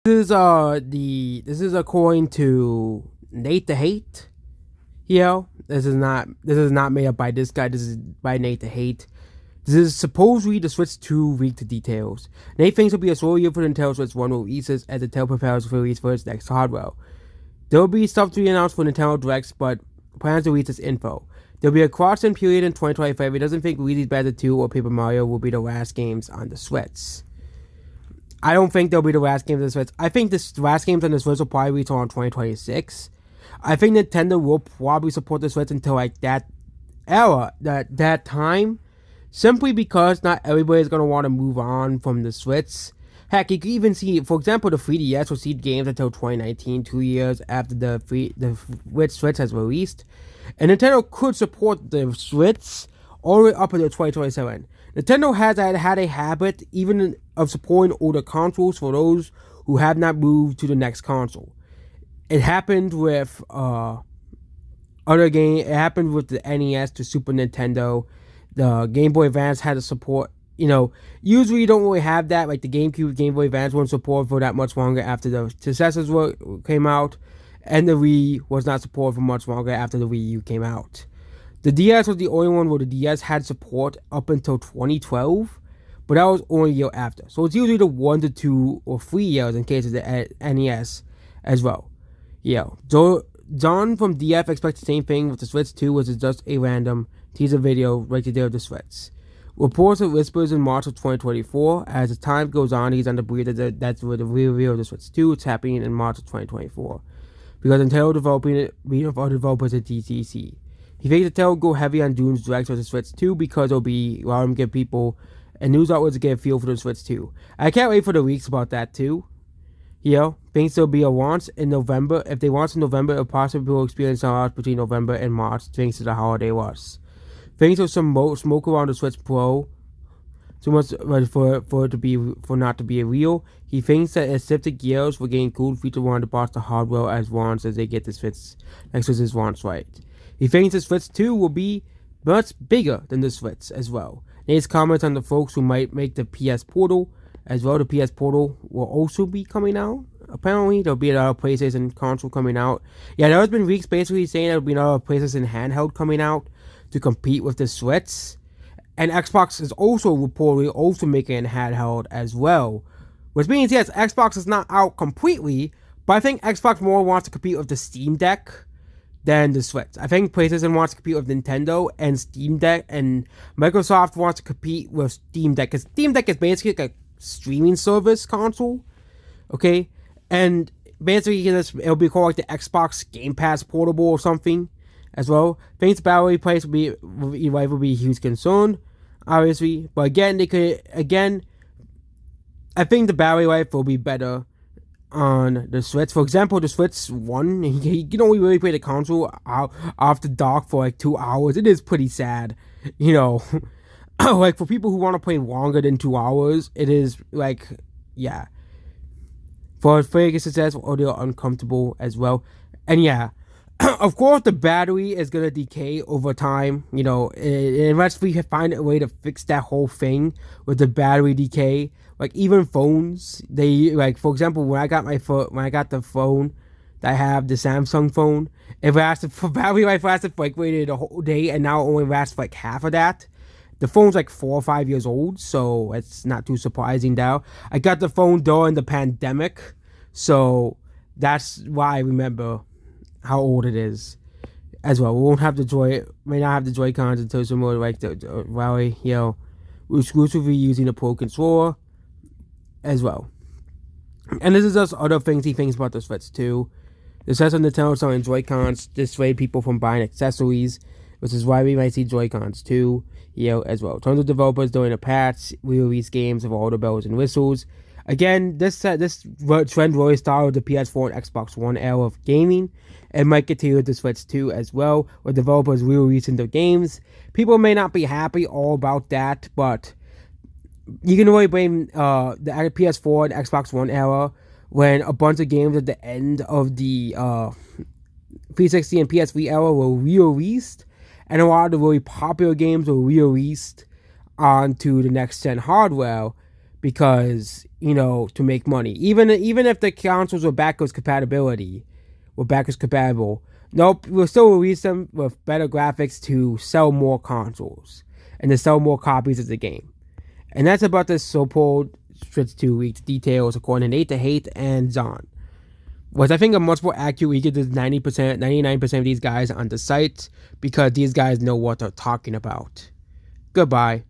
This is according to Nate the Hate. This is not made up by this guy. This is by Nate the Hate. This is supposedly the Switch 2 leaked details. Nate thinks it'll be a slow year for Nintendo Switch 1 releases as Nintendo prepares for release for its next hardware. There will be stuff to be announced for Nintendo Directs, but plans to release this info. There'll be a cross-in period in 2025. He doesn't think Luigi's Mansion 2 or Paper Mario will be the last games on the Switch. I don't think they'll be the last games on the Switch. I think the last games on the Switch will probably reach on 2026. I think Nintendo will probably support the Switch until like that era, that time, simply because not everybody is gonna want to move on from the Switch. Heck, you can even see, for example, the 3DS will see games until 2019, 2 years after the Switch has released, and Nintendo could support the Switch all the way up until 2027. Nintendo has had a habit even of supporting older consoles for those who have not moved to the next console. It happened with other game. It happened with the NES to Super Nintendo. The Game Boy Advance had to support. Usually you don't really have that. Like the GameCube, Game Boy Advance wasn't supported for that much longer after the successors came out, and the Wii was not supported for much longer after the Wii U came out. The DS was the only one where the DS had support up until 2012, but that was only a year after. So it's usually the 1 to 2 or 3 years in case of the NES as well. Yeah, John from DF expects the same thing with the Switch 2, which is just a random teaser video right there of the Switch. Reports of whispers in March of 2024. As the time goes on, he's on the belief that that's where the real reveal of the Switch 2 is happening in March of 2024. Because Nintendo developing it, meeting with other developers at DTC. He thinks Nintendo will go heavy on Dune's Direct for the Switch 2 because it'll be allowing him to give people and news outlets to get a feel for the Switch 2. I can't wait for the leaks about that too. Thinks there'll be a launch in November. If they launch in November, it'll possibly will experience a launch between November and March thanks to the holiday rush. Thanks to some smoke around the Switch Pro, too much for not to be real. He thinks that as shifted gears for getting cool feature wanted to boss the hardware as once as they get the Switch next to his launch right. He thinks the Switch 2 will be much bigger than the Switch as well. Nate's comments on the folks who might make the PS Portal as well. The PS Portal will also be coming out. Apparently, there'll be another PlayStation console coming out. Yeah, there has been leaks basically saying there'll be another PlayStation handheld coming out to compete with the Switch. And Xbox is also reportedly also making a handheld as well. Which means, yes, Xbox is not out completely, but I think Xbox more wants to compete with the Steam Deck than the Switch. I think PlayStation wants to compete with Nintendo and Steam Deck, and Microsoft wants to compete with Steam Deck, because Steam Deck is basically like a streaming service console, okay? And basically, it'll be called like the Xbox Game Pass Portable or something as well. I think the battery price will be a huge concern, obviously. But again, I think the battery life will be better on the Switch. For example, the Switch 1, you can only really play the console after dark for like 2 hours. It is pretty sad, like for people who want to play longer than 2 hours, it is like, yeah. For Vegas success, audio uncomfortable as well. And yeah, of course the battery is gonna decay over time, unless we can find a way to fix that whole thing with the battery decay. Like even phones, they like, for example, when I got the phone that I have, the Samsung phone, it lasted for battery life lasted for like waited a whole day, and now it only lasts for like half of that. The phone's like 4 or 5 years old, so it's not too surprising now. I got the phone during the pandemic, so that's why I remember how old it is as well. We won't have may not have the Joy-Cons until similar like the Rally, we're exclusively using the Pro Controller as well. And this is just other things he thinks about the Switch too. It says on Nintendo selling Joy-Cons dissuade people from buying accessories, which is why we might see Joy-Cons too, as well. Tons of developers doing a patch, re-release games of all the bells and whistles. Again, this trend really started with the PS4 and Xbox One era of gaming, and might continue with the Switch 2 as well, with developers re-releasing their games. People may not be happy all about that, but you can really blame the PS4 and Xbox One era when a bunch of games at the end of the 360 and PS3 era were re-released, and a lot of the really popular games were re-released onto the next gen hardware because, to make money. Even if the consoles were backwards compatible, nope, we'll still release them with better graphics to sell more consoles and to sell more copies of the game. And that's about the so-called Switch 2 leaked details, according to Nate the Hate and Zon. Was I think a much more accurate leak is 90%, 99% of these guys on the site, because these guys know what they're talking about. Goodbye.